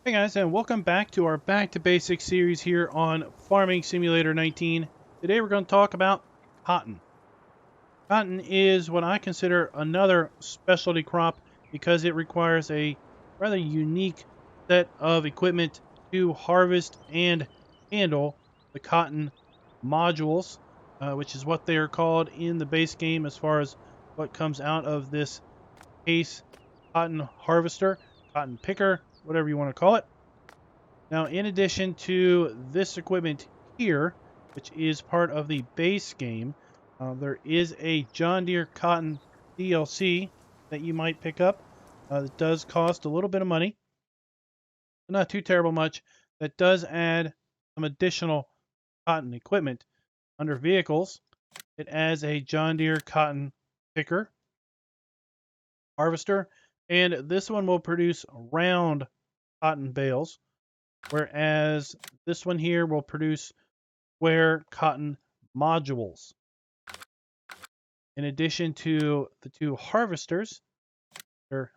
Hey guys, and welcome back to our Back to Basics series here on Farming Simulator 19. Today we're going to talk about cotton. Cotton is what I consider another specialty crop because it requires a rather unique set of equipment to harvest and handle the cotton modules, which is what they are called in the base game as far as what comes out of this case cotton harvester, cotton picker, whatever you want to call it. Now, in addition to this equipment here, which is part of the base game, there is a John Deere Cotton DLC that you might pick up. It does cost a little bit of money, but not too terrible much. That does add some additional cotton equipment. Under vehicles, it adds a John Deere Cotton picker, harvester, and this one will produce round cotton bales, whereas this one here will produce square cotton modules. In addition to the two harvesters, their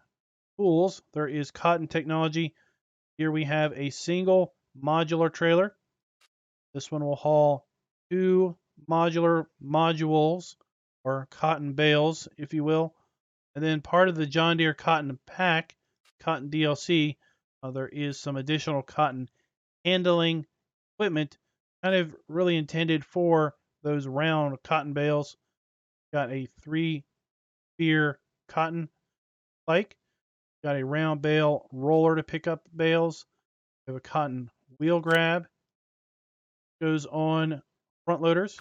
tools, there is cotton technology. Here we have a single modular trailer. This one will haul two modular modules, or cotton bales, if you will. And then part of the John Deere Cotton Pack, Cotton DLC, there is some additional cotton handling equipment, kind of really intended for those round cotton bales. Got a 3-spear cotton spike. Got a round bale roller to pick up bales. We have a cotton wheel grab. Goes on front loaders,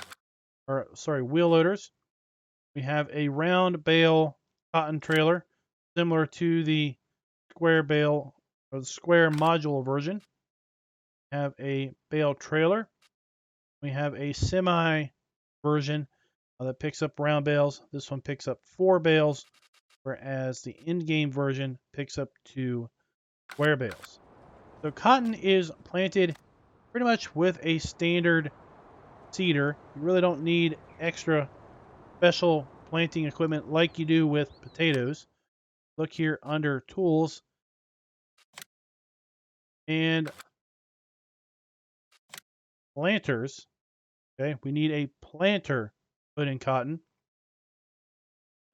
or sorry, wheel loaders. We have a round bale cotton trailer, similar to the square bale or the square module version. We have a bale trailer. We have a semi version that picks up round bales. This one picks up 4 bales, whereas the in-game version picks up 2 square bales. So cotton is planted pretty much with a standard seeder. You really don't need extra special planting equipment like you do with potatoes. Look here under tools and planters. Okay, we need a planter put in cotton.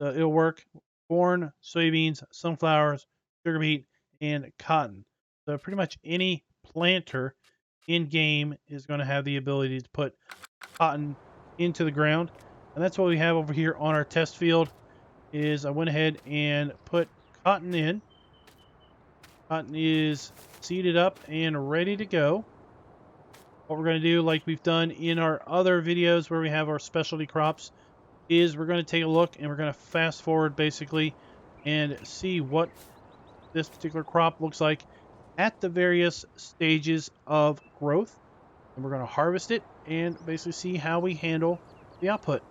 It'll work corn, soybeans, sunflowers, sugar beet, and cotton. So pretty much any planter in game is going to have the ability to put cotton into the ground. And that's what we have over here on our test field is I went ahead and put cotton in. Cotton is seeded up and ready to go. What we're going to do, like we've done in our other videos where we have our specialty crops, is we're going to take a look and we're going to fast forward basically and see what this particular crop looks like at the various stages of growth. And we're going to harvest it and basically see how we handle the output.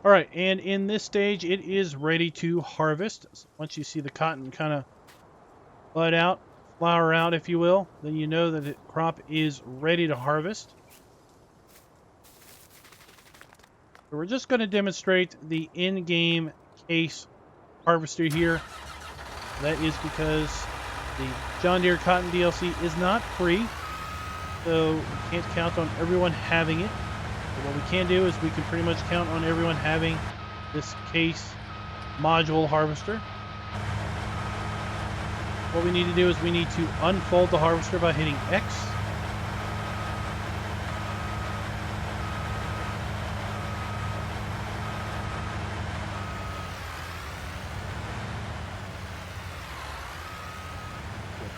All right, and in this stage, it is ready to harvest. So once you see the cotton kind of bud out, flower out, if you will, then you know that the crop is ready to harvest. So we're just going to demonstrate the in-game case harvester here. That is because the John Deere Cotton DLC is not free, so we can't count on everyone having it. But what we can do is we can pretty much count on everyone having this case module harvester. What we need to do is we need to unfold the harvester by hitting X.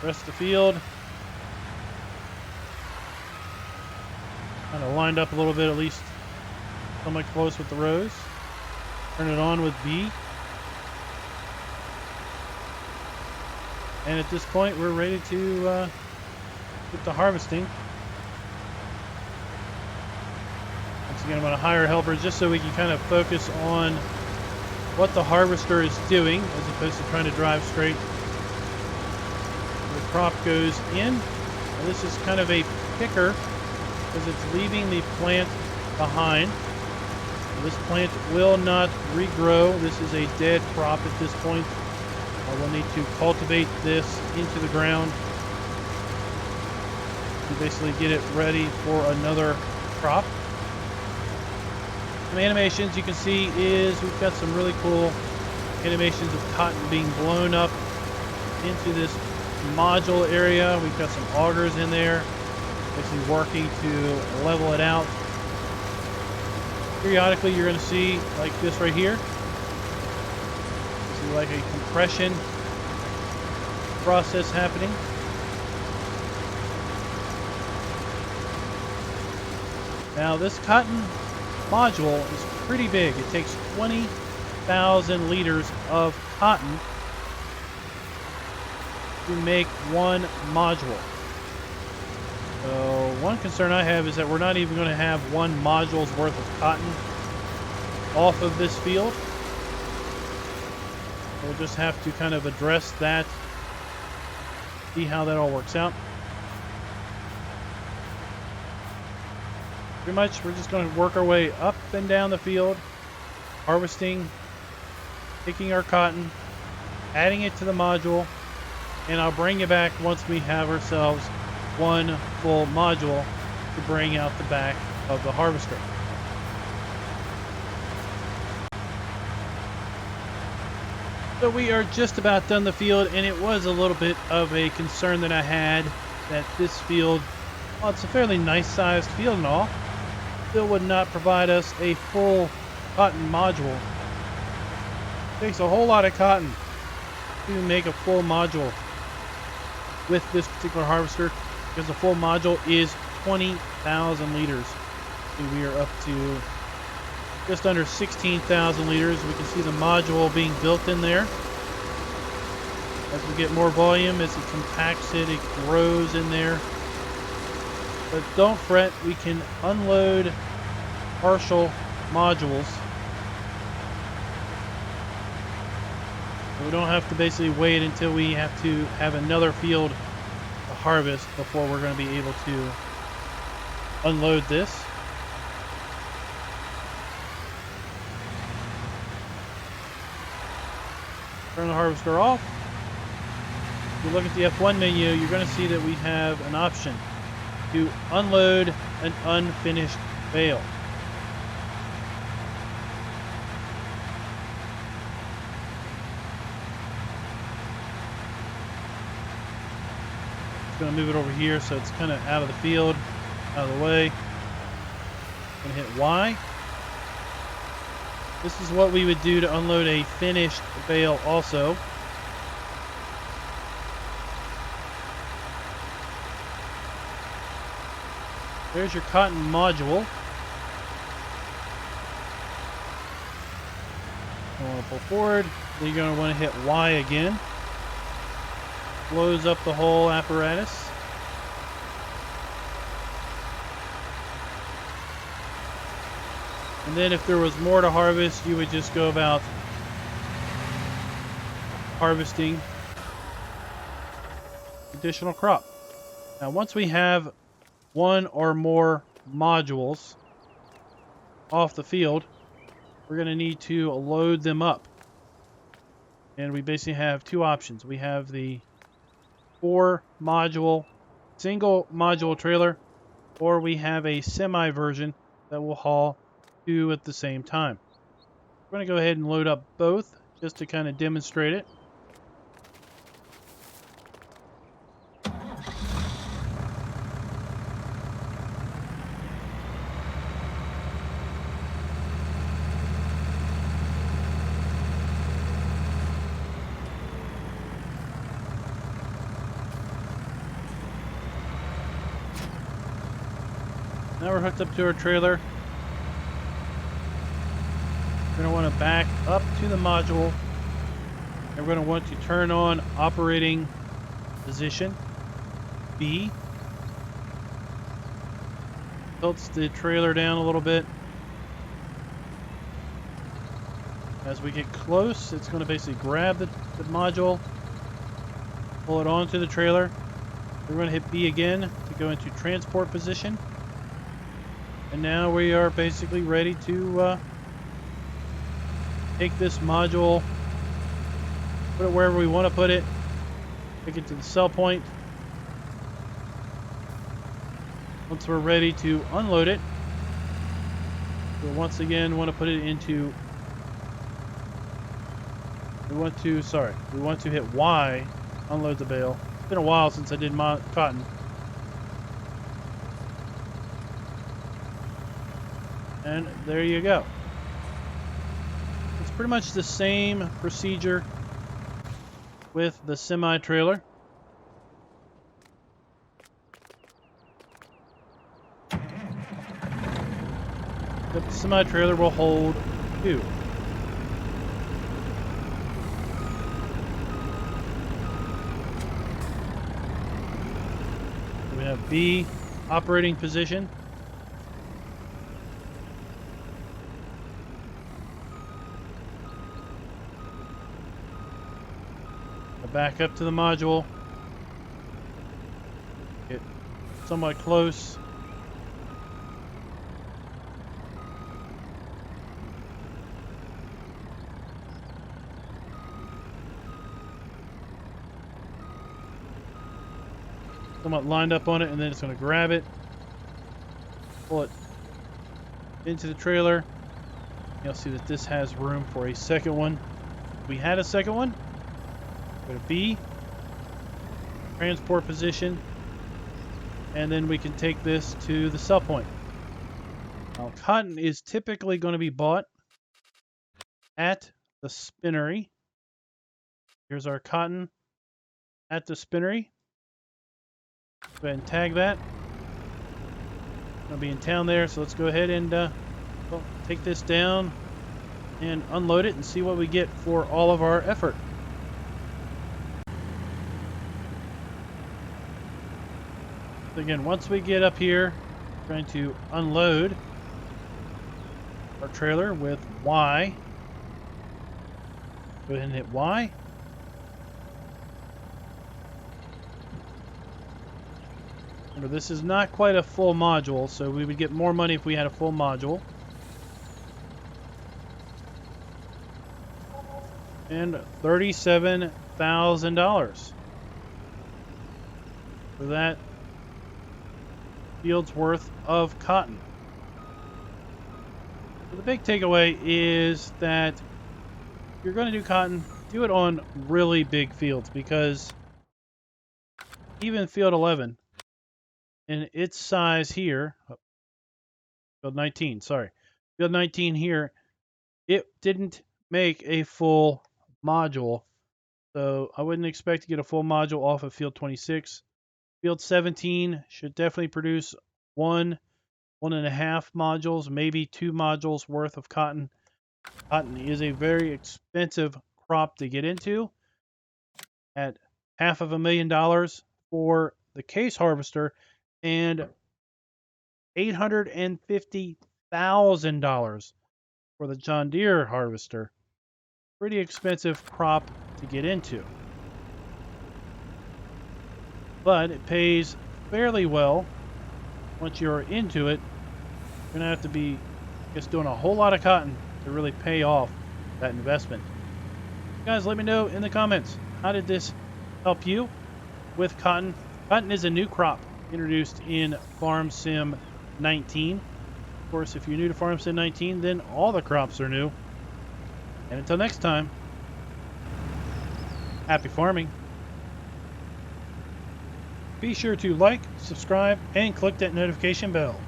Press the field. Kind of lined up a little bit, at least somewhat close with the rows. Turn it on with B. And at this point, we're ready to get to harvesting. Once again, I'm going to hire helpers just so we can kind of focus on what the harvester is doing as opposed to trying to drive straight. The crop goes in. And this is kind of a picker because it's leaving the plant behind. This plant will not regrow. This is a dead crop at this point. We'll need to cultivate this into the ground to basically get it ready for another crop. Some animations you can see is we've got some really cool animations of cotton being blown up into this module area. We've got some augers in there basically working to level it out. Periodically you're going to see like this right here. See like a compression process happening. Now this cotton module is pretty big. It takes 20,000 liters of cotton to make one module. So one concern I have is that we're not even going to have one module's worth of cotton off of this field. We'll just have to kind of address that, see how that all works out. Pretty much we're just going to work our way up and down the field, harvesting, taking our cotton, adding it to the module, and I'll bring you back once we have ourselves one full module to bring out the back of the harvester. So we are just about done the field, and it was a little bit of a concern that I had that this field, well, it's a fairly nice sized field and all, still would not provide us a full cotton module. It takes a whole lot of cotton to make a full module with this particular harvester, because the full module is 20,000 liters. So we are up to just under 16,000 liters. We can see the module being built in there. As we get more volume, as it compacts it, it grows in there. But don't fret, we can unload partial modules. We don't have to basically wait until we have to have another field to harvest before we're going to be able to unload this. Turn the harvester off. If you look at the F1 menu, you're going to see that we have an option to unload an unfinished bale. Just going to move it over here so it's kind of out of the field, out of the way. I'm going to hit Y. This is what we would do to unload a finished bale also. There's your cotton module. You want to pull forward, then you're going to want to hit Y again. Blows up the whole apparatus. And then if there was more to harvest, you would just go about harvesting additional crop. Now once we have one or more modules off the field, we're going to need to load them up. And we basically have two options. We have the 4-module single module trailer, or we have a semi version that will haul 2 at the same time. We're going to go ahead and load up both just to kind of demonstrate it. Now we're hooked up to our trailer. We're going to want to back up to the module, and we're going to want to turn on operating position B. Tilts the trailer down a little bit. As we get close, it's going to basically grab the module, pull it onto the trailer. We're going to hit B again to go into transport position. And now we are basically ready to take this module, put it wherever we want to put it, take it to the sell point. Once we're ready to unload it, we'll once again want to put it into, we want to hit Y, unload the bale. It's been a while since I did my cotton. And there you go. It's pretty much the same procedure with the semi-trailer. The semi-trailer will hold 2. We have B, operating position. Back up to the module. Get somewhat close. Somewhat lined up on it, and then it's going to grab it, pull it into the trailer. You'll see that this has room for a second one. We had a second one. Go to B, transport position, and then we can take this to the sell point. Now, cotton is typically going to be bought at the spinnery. Here's our cotton at the spinnery. Go ahead and tag that. I'll be in town there, so let's go ahead and take this down and unload it and see what we get for all of our effort. So again, once we get up here, we're going to unload our trailer with Y. Go ahead and hit Y. Remember, this is not quite a full module, so we would get more money if we had a full module. And $37,000 for that field's worth of cotton. So the big takeaway is that if you're going to do cotton, do it on really big fields, because even field 11 in its size here, field 19, sorry, field 19 here, it didn't make a full module. So I wouldn't expect to get a full module off of field 26. Field 17 should definitely produce 1.5 modules, maybe 2 modules worth of cotton. Cotton is a very expensive crop to get into. At $500,000 for the case harvester and $850,000 for the John Deere harvester. Pretty expensive crop to get into. But it pays fairly well. Once you're into it, you're going to have to be just doing a whole lot of cotton to really pay off that investment. Guys, let me know in the comments, how did this help you with cotton? Cotton is a new crop introduced in Farm Sim 19. Of course, if you're new to Farm Sim 19, then all the crops are new. And until next time, happy farming. Be sure to like, subscribe, and click that notification bell.